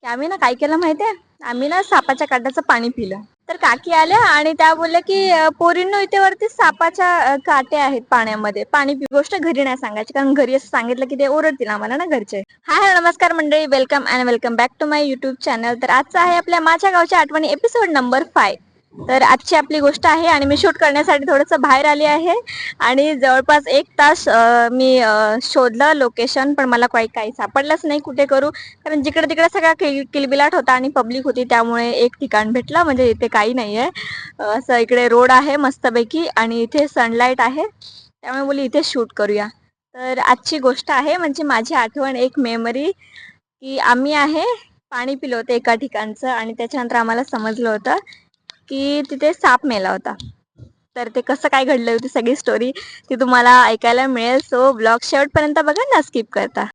आम्ही ना काय केलं माहितीये, आम्ही ना सापाच्या काट्याचं पाणी पिलं. तर काकी आल्या आणि त्या बोलल्या की पोरींनो इथे वरती सापाच्या काटे आहेत पाण्यामध्ये, पाणी पी. गोष्ट घरी नाही सांगायची, कारण घरी असं सांगितलं की ते ओरडतील आम्हाला ना घरचे. हाय हॅलो नमस्कार मंडळी, welcome and welcome back to my YouTube channel. तर आजचा आहे आपल्या माझ्या गावच्या आठवणी एपिसोड नंबर 5. तर आजची आपली गोष्ट आहे आणि मी शूट करण्यासाठी थोडंसं बाहेर आली आहे आणि जवळपास 1 तास मी शोधलं लोकेशन, पण मला काही सापडलंच नाही कुठे करू. कारण जिकडे तिकडे सगळा किलबिलाट होता आणि पब्लिक होती, त्यामुळे एक ठिकाण भेटलं म्हणजे इथे काही नाहीये. असं इकडे रोड आहे मस्तपैकी आणि इथे सनलाईट आहे, त्यामुळे बोली इथे शूट करूया. तर आजची गोष्ट आहे म्हणजे माझी आठवण, एक मेमरी, की आम्ही आहे पाणी पिलं होतं एका ठिकाणचं आणि त्याच्यानंतर आम्हाला समजलं होतं की तिथे साप मेला होता. तर ते कसं काय घडलं होती सगळी स्टोरी ती तुम्हाला ऐकायला मिळेल. सो ब्लॉग शेवटपर्यंत बघा ना, स्किप करता.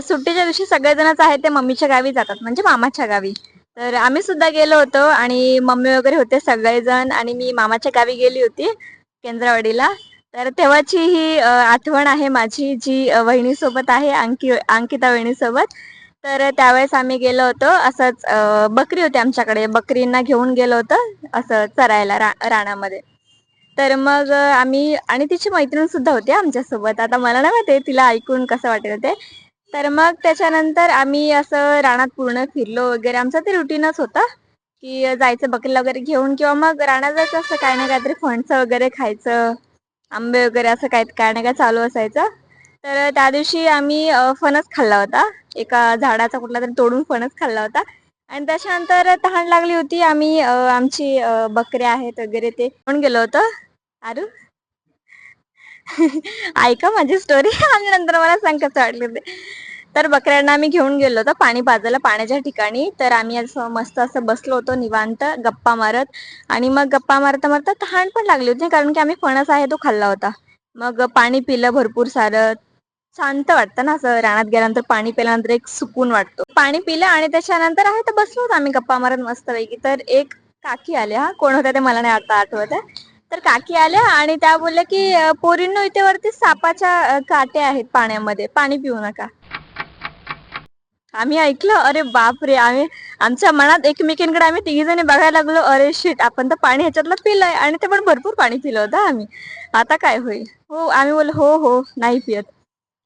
सुट्टीच्या दिवशी सगळेजणच आहे ते मम्मीच्या गावी जातात, म्हणजे मामाच्या गावी. तर आम्ही सुद्धा गेलो होतो आणि मम्मी वगैरे होते सगळेजण आणि मी मामाच्या गावी गेली होती केंद्रावाडीला. तर तेव्हाची ही आठवण आहे माझी, जी वहिनीसोबत आहे, अंकिता वहिनीसोबत. तर त्यावेळेस आम्ही गेलो होतो असंच, बकरी होती आमच्याकडे, बकरींना घेऊन गेलो होतो असं चरायला रानामध्ये. तर मग आम्ही आणि तिची मैत्रीण सुद्धा होती आमच्यासोबत. आता मला नाही माहिती तिला ऐकून कसं वाटेल ते. तर मग त्याच्यानंतर आम्ही असं रानात पूर्ण फिरलो वगैरे. आमचं ते रुटीनच होतं की जायचं बकरीला वगैरे घेऊन, किंवा मग रानात जायचं, असं काही ना काहीतरी फणसं वगैरे खायचं, आंबे वगैरे, असं काय ना काय चालू असायचं. तर त्या दिवशी आम्ही फणस खाल्ला होता, एका झाडाचा कुठला तरी तोडून फणस खाल्ला होता. आणि त्याच्यानंतर तहान लागली होती, आम्ही आमची बकऱ्या आहेत वगैरे ते घेऊन गेलो होतो. आरू ऐका माझी स्टोरी आणि नंतर मला सांग कसं वाटलं ते. तर बकऱ्यांना आम्ही घेऊन गेलो होतो पाणी पाजायला पाण्याच्या ठिकाणी. तर आम्ही असं मस्त असं बसलो होतो निवांत गप्पा मारत. आणि मग गप्पा मारता मारता तहान पण लागली होती, कारण की आम्ही फणस आहे तो खाल्ला होता. मग पाणी पिलं भरपूर सारं. शांत वाटतं ना असं रानात गेल्यानंतर, पाणी पिल्यानंतर एक सुकून वाटतो. पाणी पिलं आणि त्याच्यानंतर आहे तर बसलो होतो आम्ही गप्पा मारत मस्तपैकी. तर एक काकी आल्या, कोण होत्या ते मला नाही आता आठवत आहे. तर काकी आल्या आणि त्या बोलल्या की पोरींनो इथे वरती सापाच्या काटे आहेत पाण्यामध्ये, पाणी पिऊ नका. आम्ही ऐकलं, अरे बाप रे. आमच्या मनात एकमेकींकडे आम्ही तिघी जणी बघायला लागलो, अरे शिट, आपण तर पाणी ह्याच्यातलं पिलंय आणि ते पण भरपूर पाणी पिलं होतं आम्ही. आता काय होईल. हो आम्ही बोल, हो हो नाही पियत.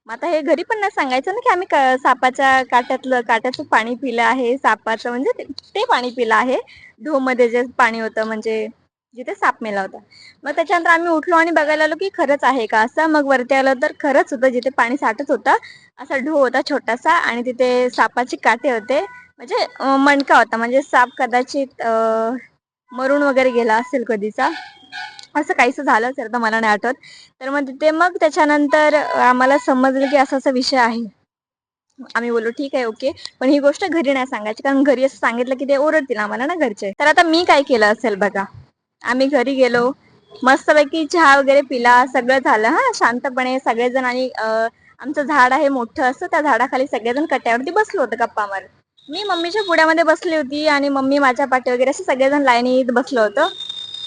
मग आता हे घरी पण नाही सांगायचं ना की आम्ही सापाच्या काट्याचं पाणी पिलं आहे, सापाचं म्हणजे ते पाणी पिलं आहे. मध्ये जे पाणी होतं म्हणजे जिथे साप मेला होता. मग त्याच्यानंतर आम्ही उठलो आणि बघायला आलो की खरंच आहे का असं. मग वरती आलं तर खरंच होतं, जिथे पाणी साठत होतं असा होता छोटासा आणि तिथे सापाचे काटे होते. म्हणजे मणका होता, म्हणजे साप कदाचित मरून वगैरे गेला असेल कधीचा, असं काहीच झालं असेल तर मला नाही आठवत. तर मग तिथे मग त्याच्यानंतर आम्हाला समजलं की असा असा विषय आहे. आम्ही बोललो ठीक आहे ओके, पण ही गोष्ट घरी नाही सांगायची, कारण घरी असं सांगितलं की ते ओरडतील आम्हाला ना घरचे. तर आता मी काय केलं असेल बघा. आम्ही घरी गेलो, मस्तपैकी चहा वगैरे पिला, सगळं झालं हा शांतपणे सगळेजण. आणि आमचं झाड आहे मोठं असं, त्या झाडाखाली सगळेजण कट्यावरती बसलो होतो गप्पा मारत. मी मम्मीच्या पुढ्यामध्ये बसली होती आणि मम्मी माझ्या पाठी वगैरे, असं सगळेजण लाईनीत बसलो होतो.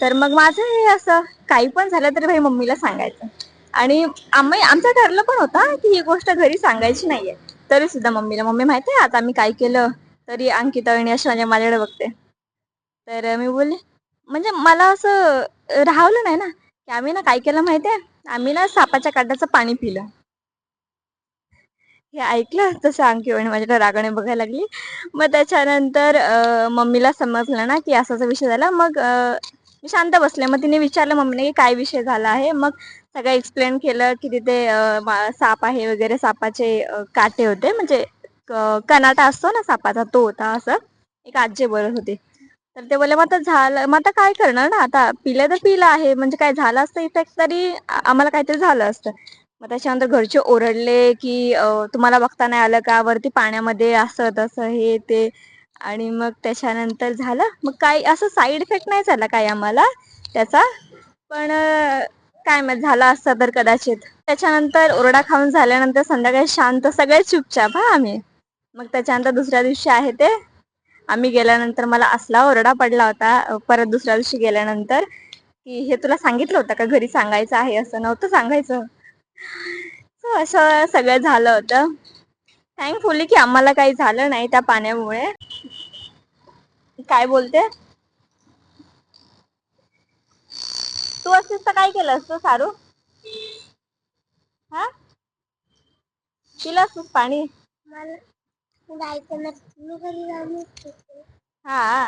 तर मग माझं हे असं, काही पण झालं तरी भाई मम्मीला सांगायचं. आणि आमचं ठरलं पण होतं की ही गोष्ट घरी सांगायची नाहीये. तरी सुद्धा मम्मी माहितीये आता आम्ही काय केलं. तरी अंकिता वहिनी अशी म्हणजे माझ्याकडे बघते. तर मी बोलले, म्हणजे मला असं राहवलं नाही ना, की आम्ही ना काय केलं माहितीये, आम्ही ना सापाच्या काट्याचं पाणी पिलं. हे ऐकलं तसं अंकी वहिनी माझ्याकडे रागाने बघायला लागली. मग त्याच्यानंतर मम्मीला समजलं ना की असा विषय झाला. मग मी शांत बसले. मग तिने विचारलं मम्मीने की काय विषय झाला आहे. मग सगळं एक्सप्लेन केलं की तिथे साप आहे वगैरे, सापाचे काटे होते, म्हणजे कनाटा असतो ना सापाचा, तो होता असं. एक आजी बोलत होती. तर ते बोलले, मग आता झालं, मग आता काय करणार ना, आता पिलं तर पिलं आहे, म्हणजे काय झालं असतं इफेक्ट तरी आम्हाला काहीतरी झालं असतं. मग त्याच्यानंतर घरचे ओरडले की तुम्हाला बघता नाही आलं का, वरती पाण्यामध्ये असं तसं हे ते. आणि मग त्याच्यानंतर झालं, मग काय असं साईड इफेक्ट नाही झाला काही आम्हाला त्याचा. पण काय माहित झाला असता तर कदाचित. त्याच्यानंतर ओरडा खाऊन झाल्यानंतर संध्याकाळी शांत सगळे चुपचाप हा आम्ही. मग त्याच्यानंतर दुसऱ्या दिवशी आहे ते, आम्ही गेल्यानंतर मला असला ओरडा पडला होता परत दुसऱ्या दिवशी गेल्यानंतर, की हे तुला सांगितलं होतं का घरी सांगायचं आहे, असं नव्हतं सांगायचं. असं सगळं झालं होतं. थँकफुली की आम्हाला काही झालं नाही त्या पाण्यामुळे. काय बोलते? तू असतीस तर काय केलं असतं सारू? हा, पिलं असतंस पाणी? हा,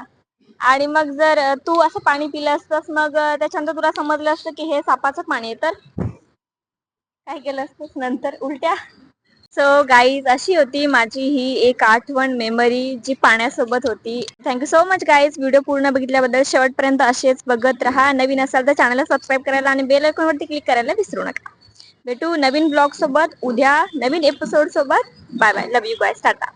आणि मग जर तू असं पाणी पिलं असतंस मग त्याच्यानंतर तुला समजलं असतं की हे सापाचं पाणी आहे, तर काय केलं असतंस नंतर उलट्या? सो गाईज, अशी होती माझी ही एक आठवण, मेमरी जी पाण्यासोबत होती. Thank you so much guys, video पूर्ण बघितल्याबद्दल. शेवटपर्यंत असेच बघत राहा. नवीन असाल तर चॅनलला सबस्क्राईब करायला आणि बेल आयकॉनवरती क्लिक करायला विसरू नका. भेटू नवीन ब्लॉग सोबत उद्या, नवीन एपिसोड सोबत. Bye bye, love you guys, Tata.